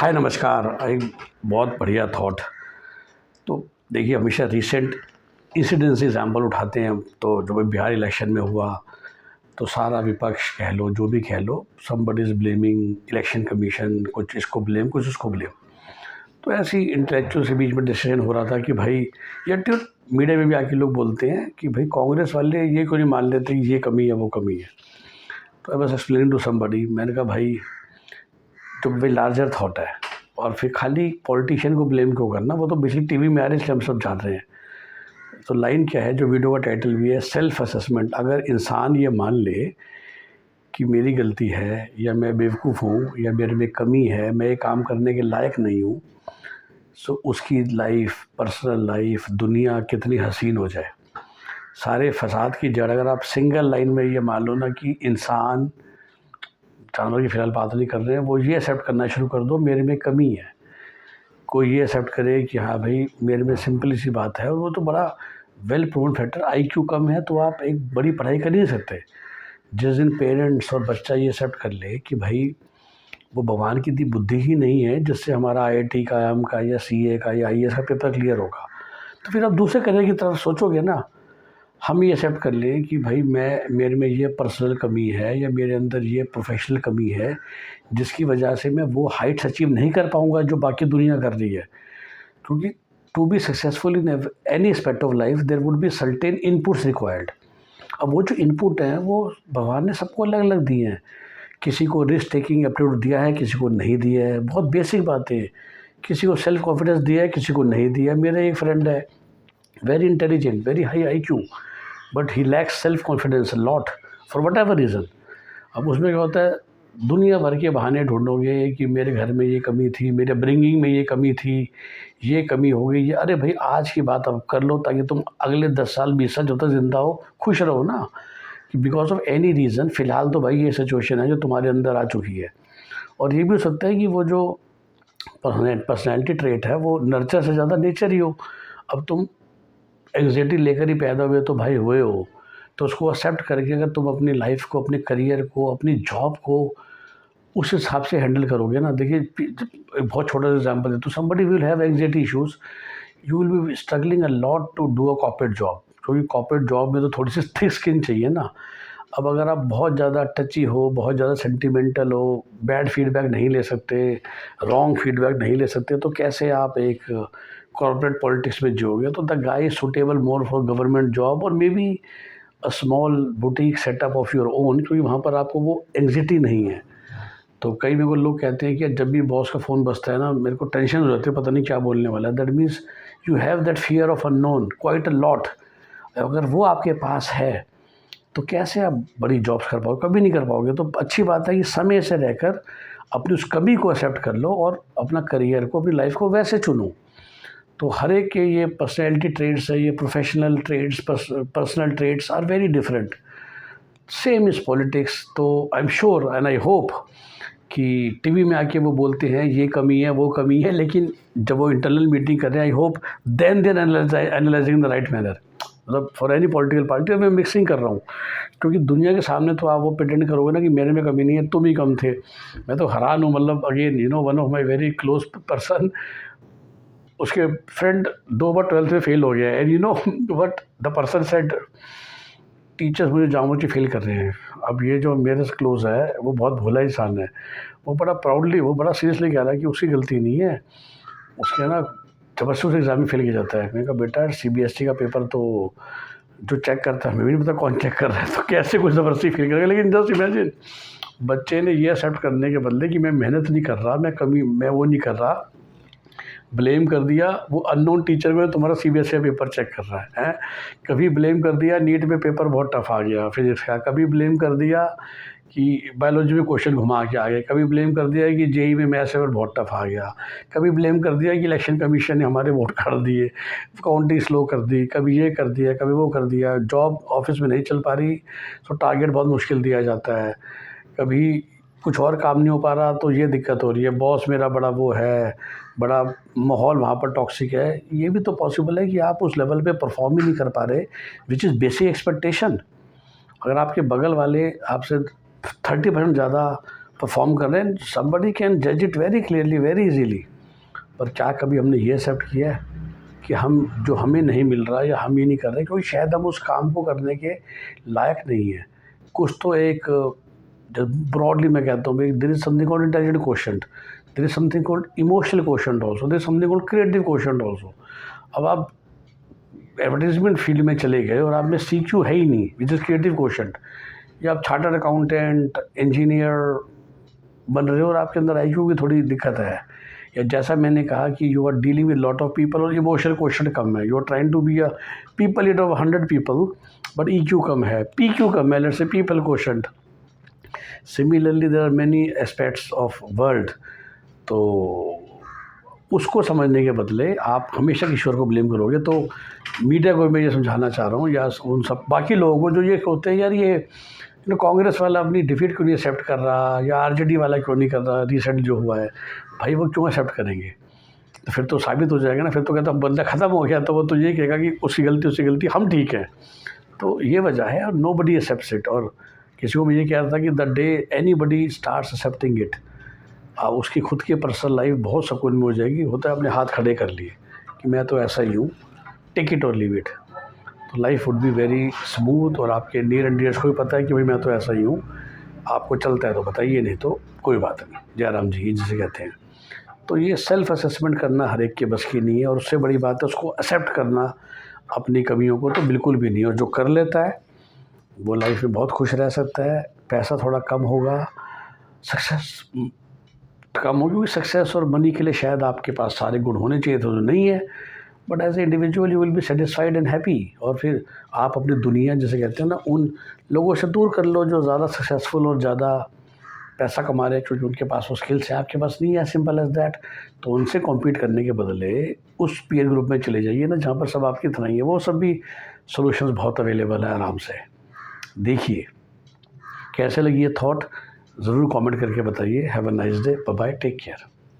हाय नमस्कार। एक बहुत बढ़िया थॉट। तो देखिए, हमेशा रीसेंट इंसिडेंट से एग्जाम्पल उठाते हैं हम। तो जब बिहार इलेक्शन में हुआ तो सारा विपक्ष कह लो, जो भी कह लो, somebody is blaming election commission, कुछ इसको ब्लेम कुछ उसको ब्लेम। तो ऐसे ही इंटेलेक्चुअल से बीच में डिसीजन हो रहा था कि भाई, या तो मीडिया में भी आके लोग बोलते हैं कि भाई कांग्रेस वाले ये क्यों नहीं मान लेते कि ये कमी है वो कमी है। तो I was explaining to somebody, मैंने कहा भाई तो भाई लार्जर थॉट है, और फिर खाली पॉलिटिशियन को ब्लेम क्यों करना, वो तो बेसिकली टीवी में आ रहे इसलिए हम सब जान रहे हैं। तो लाइन क्या है, जो वीडियो का टाइटल भी है, सेल्फ असेसमेंट। अगर इंसान ये मान ले कि मेरी गलती है, या मैं बेवकूफ़ हूँ, या मेरे में कमी है, मैं ये काम करने के लायक नहीं हूँ, सो उसकी लाइफ, पर्सनल लाइफ, दुनिया कितनी हसीन हो जाए। सारे फसाद की जड़ अगर आप सिंगल लाइन में ये मान लो ना कि इंसान, जानवर की फ़िलहाल बात नहीं कर रहे हैं, वो ये एक्सेप्ट करना शुरू कर दो मेरे में कमी है। कोई ये एक्सेप्ट करे कि हाँ भाई मेरे में सिंपल सी बात है, और वो तो बड़ा वेल प्रूवन फैक्टर। आईक्यू कम है तो आप एक बड़ी पढ़ाई कर नहीं सकते। जिस दिन पेरेंट्स और बच्चा ये एक्सेप्ट कर ले कि भाई वो भगवान की दी बुद्धि ही नहीं है जिससे हमारा आईआईटी का, आईआईएम का, या सीए का, या आईएएस का पेपर क्लियर होगा, तो फिर आप दूसरे करियर की तरफ सोचोगे ना। हम ये एक्सेप्ट कर लें कि भाई मेरे में ये पर्सनल कमी है, या मेरे अंदर ये प्रोफेशनल कमी है जिसकी वजह से मैं वो हाइट्स अचीव नहीं कर पाऊँगा जो बाकी दुनिया कर रही है। क्योंकि to be successful in any aspect of life there would be certain inputs required. अब वो जो इनपुट हैं वो भगवान ने सबको अलग अलग दिए हैं। किसी को रिस्क टेकिंग एप्टीट्यूड दिया है, किसी को नहीं दिया है, बहुत बेसिक बातें। किसी को सेल्फ कॉन्फिडेंस दिया है, किसी को नहीं दिया। मेरा एक फ्रेंड है, very intelligent, very high IQ, but he lakhs self confidence lot for what ever reason. अब उसमें क्या होता है, दुनिया भर के बहाने ढूंढोगे कि मेरे घर में ये कमी थी, मेरे ब्रिंगिंग में ये कमी थी, ये कमी हो गई ये। अरे भाई, आज की बात अब कर लो ताकि तुम अगले 10 साल 20 साल जब तक ज़िंदा हो खुश रहो ना। कि बिकॉज ऑफ एनी रीज़न फ़िलहाल तो भाई ये सिचुएशन है जो तुम्हारे अंदर आ चुकी है। और ये भी हो सकता है कि वो जो पर्सनैलिटी ट्रेट है वो नर्चर से ज़्यादा नेचर ही हो। अब तुम एंग्जाइटी लेकर ही पैदा हुए तो भाई हुए हो, तो उसको एक्सेप्ट करके अगर तुम अपनी लाइफ को, अपने करियर को, अपनी जॉब को उस हिसाब से हैंडल करोगे ना। देखिए, एक बहुत छोटा सा एग्जांपल है, तो somebody will have anxiety issues, you will be struggling a lot to do a corporate job, क्योंकि कॉर्पोरेट जॉब में तो थोड़ी सी थिक स्किन चाहिए ना। अब अगर आप बहुत ज़्यादा टची हो, बहुत ज़्यादा सेंटिमेंटल हो, बैड फीडबैक नहीं ले सकते, रॉन्ग फीडबैक नहीं ले सकते, तो कैसे आप एक कॉर्पोरेट पॉलिटिक्स में जियोगे। तो the guy is suitable more for government job, और may be a small boutique setup of your own, क्योंकि वहाँ पर आपको वो एंग्जाइटी नहीं है। तो कई मेरे को लोग कहते हैं कि जब भी बॉस का फ़ोन बजता है ना, मेरे को टेंशन हो जाती है, पता नहीं क्या बोलने वाला है। That means you have that fear of unknown quite a lot. अगर वो आपके पास है तो कैसे आप बड़ी जॉब्स कर पाओगे, कभी नहीं कर पाओगे। तो अच्छी बात है कि समय से रहकर अपनी उस कमी को एक्सेप्ट कर लो और अपना करियर को, अपनी लाइफ को वैसे चुनो। तो हर एक के ये पर्सनैलिटी ट्रेड्स है, ये professional traits, personal traits are very different. Same is politics. तो I am sure and I hope कि टीवी में आके वो बोलते हैं ये कमी है वो कमी है, लेकिन जब वो इंटरनल मीटिंग कर रहे हैं, I hope then analysing the right manner. मतलब फॉर एनी पॉलिटिकल पार्टी मैं मिक्सिंग कर रहा हूँ, क्योंकि दुनिया के सामने तो आप वो प्रिटेंड करोगे ना कि मेरे में कमी नहीं है, तुम ही कम थे। मैं तो हैरान हूँ। मतलब again one of my very close person, उसके फ्रेंड 2 बार 12th में फेल हो गया है, and what the person said, teachers मुझे जामुची फेल कर रहे हैं। अब ये जो मेरे से क्लोज है वो बहुत भोला इंसान है, वो बड़ा प्राउडली, वो बड़ा सीरियसली कह रहा है कि उसकी गलती नहीं है, उसके ना ज़बरदस्ती उसे एग्ज़ाम में फेल किया जाता है। मैंने कहा बेटा, सीबीएसई का पेपर तो जो चेक करता है, हमें भी नहीं पता कौन चेक कर रहा है, तो कैसे कुछ ज़बरदस्ती फेल करेगा। लेकिन जस्ट इमेजिन, बच्चे ने ये एक्सेप्ट करने के बदले कि मैं मेहनत नहीं कर रहा, मैं वो नहीं कर रहा, ब्लेम कर दिया वो अननोन टीचर को, तुम्हारा सीबीएसई पेपर चेक कर रहा है। कभी ब्लेम कर दिया नीट में पेपर बहुत टफ आ गया फिजिक्स का, कभी ब्लेम कर दिया कि बायोलॉजी में क्वेश्चन घुमा के आ गए, कभी ब्लेम कर दिया कि जेई में मैथ्स पेपर बहुत टफ आ गया, कभी ब्लेम कर दिया कि इलेक्शन कमीशन ने हमारे वोट काट दिए, काउंटिंग स्लो कर दी, कभी ये कर दिया, कभी वो कर दिया, जॉब ऑफिस में नहीं चल पा रही तो टारगेट बहुत मुश्किल दिया जाता है, कभी कुछ और काम नहीं हो पा रहा तो ये दिक्कत हो रही है, बॉस मेरा बड़ा वो है, बड़ा माहौल वहाँ पर टॉक्सिक है। ये भी तो पॉसिबल है कि आप उस लेवल पे परफॉर्म ही नहीं कर पा रहे, विच इज़ बेसिक एक्सपेक्टेशन। अगर आपके बगल वाले आपसे 30% ज़्यादा परफॉर्म कर रहे हैं, समबडी कैन जज it very clearly, very easily. पर क्या कभी हमने ये एक्सेप्ट किया है कि हम जो हमें नहीं मिल रहा या हम ये नहीं कर रहे क्योंकि शायद हम उस काम को करने के लायक नहीं है। कुछ तो एक ब्रॉडली मैं कहता हूँ, there is something called intelligent quotient, there is something called emotional quotient also, there is something called creative quotient also. अब आप एडवर्टीजमेंट फील्ड में चले गए और आप में CQ है ही नहीं, विच इज़ क्रिएटिव क्वोशंट, या आप चार्टर्ड अकाउंटेंट, इंजीनियर बन रहे हो और आपके अंदर IQ की थोड़ी दिक्कत है, या जैसा मैंने कहा कि you are dealing with lot of people और इमोशनल क्वेश्चन कम है, you are trying to be a people leader of 100 people but EQ कम है, PQ कम है, let's say people question. Similarly there are many aspects of world. तो उसको समझने के बदले आप हमेशा ईश्वर को ब्लेम करोगे। तो मीडिया को मैं ये समझाना चाह रहा हूँ, या उन सब बाकी लोगों को जो ये होते हैं यार ये कांग्रेस वाला अपनी डिफीट क्यों नहीं एक्सेप्ट कर रहा, या RJD वाला क्यों नहीं कर रहा, रिसेंट जो हुआ है, भाई वो क्यों एक्सेप्ट करेंगे? तो फिर तो साबित हो जाएगा ना, फिर तो कहता बंदा ख़त्म हो गया, तो वो तो ये कहेगा कि उसकी गलती हम ठीक है। तो ये वजह है, और नो बडी एक्सेप्ट्स इट। और किसी को मैं ये कह रहा था कि the day any buddy starts accepting it, उसकी खुद की पर्सनल लाइफ बहुत सुकून में हो जाएगी। होता है अपने हाथ खड़े कर लिए कि मैं तो ऐसा ही हूँ, टेक इट और लीव इट, तो life would be very smooth. और आपके नियर एंड डियर्स को भी पता है कि भाई मैं तो ऐसा ही हूँ, आपको चलता है तो बताइए, नहीं तो कोई बात नहीं, जयराम जी जिसे कहते हैं। तो ये सेल्फ असेसमेंट करना हर एक के बस की नहीं है, और उससे बड़ी बात है उसको एक्सेप्ट करना अपनी कमियों को तो बिल्कुल भी नहीं। और जो कर लेता है वो लाइफ में बहुत खुश रह सकता है। पैसा थोड़ा कम होगा, सक्सेस कम होगी, क्योंकि सक्सेस और मनी के लिए शायद आपके पास सारे गुण होने चाहिए थे, जो नहीं है, but as a individual you will be satisfied and happy. और फिर आप अपनी दुनिया जिसे कहते हैं ना, उन लोगों से दूर कर लो जो ज़्यादा सक्सेसफुल और ज़्यादा पैसा कमा रहे हैं, क्योंकि उनके पास वो स्किल्स है, आपके पास नहीं है, सिंपल एज दैट। तो उनसे कॉम्पीट करने के बदले उस पीयर ग्रुप में चले जाइए ना जहाँ पर सब आपकी तरह ही है, वो सब भी सोल्यूशंस बहुत अवेलेबल है। आराम से देखिए कैसे लगी ये थॉट, ज़रूर कमेंट करके बताइए। Have a nice day, bye bye, take care.